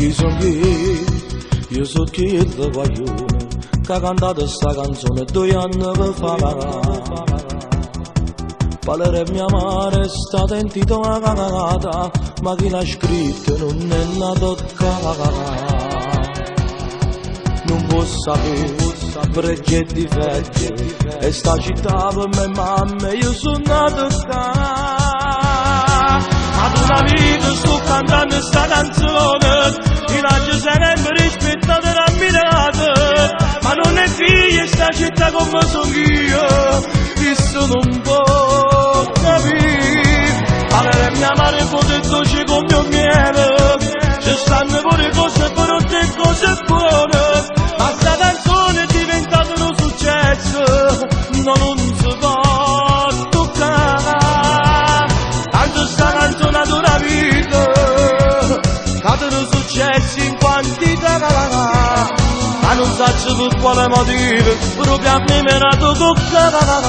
Chi son chi? Io so chi è da guaglione che ha cantato sta canzone 2 anni fa. Parere mia madre sta sentito una cagata, ma chi l'ha scritto non è nato cagata. Non può sapere pregi e difetti, e sta città per me mamma, io sono nato qua. Ad una vita sto cantando sta canzone, ti lascio sempre rispettato e ammirato, ma non è figlia sta città come sono io, che sono un po' capito. Avere mia madre fosse dolce come mio miele, ci stanno pure cose brutte e cose buone, ma sta canzone è diventata un successo, non si può toccare. Tanto sta canzone ad una vita, cadono successi in quantità, ma non so per quale motivo, proprio a me mi era toccata.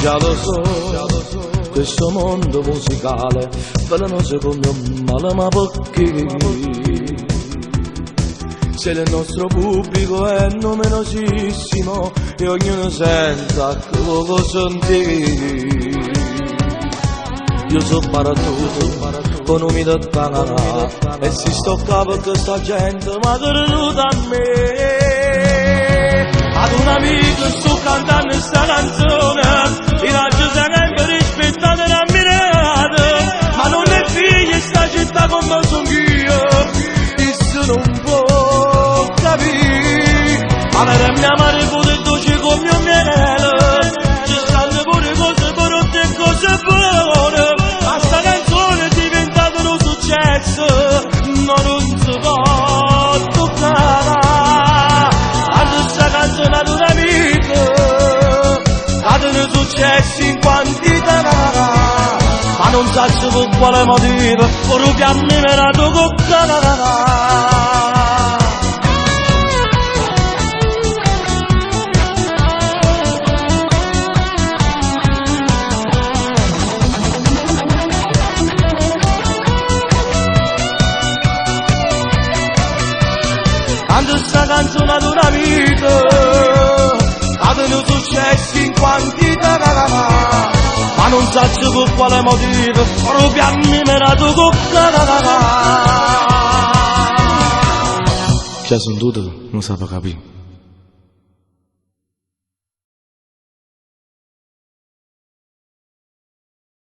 Già lo so, questo mondo musicale velenoso come un male, ma perché? Se il nostro pubblico è numerosissimo e ognuno senta che lo sentire. Io so paratutto, con umida canara, e si stocca perché sta gente mi ha creduto a me. Ad un amico sto cantando sta canzone, ti lascio sempre rispettato e ammirato, ma non è figlia sta città come sono io, e sono un po' capito. Avere mia madre pure dolce come mio miele, ci stanno pure cose brutte e cose buone, ma sta canzone è diventata un successo, non si può toccare. Quando sta canzone ad un amico, cadono successi in quantità, ma non so per quale motivo, proprio a me mi era toccata. Quando sta canzone ad un amico, cadono successi in quantità, ma non so per quale motivo, proprio a me mi era toccata. Già sono tutto, non sapevo capire.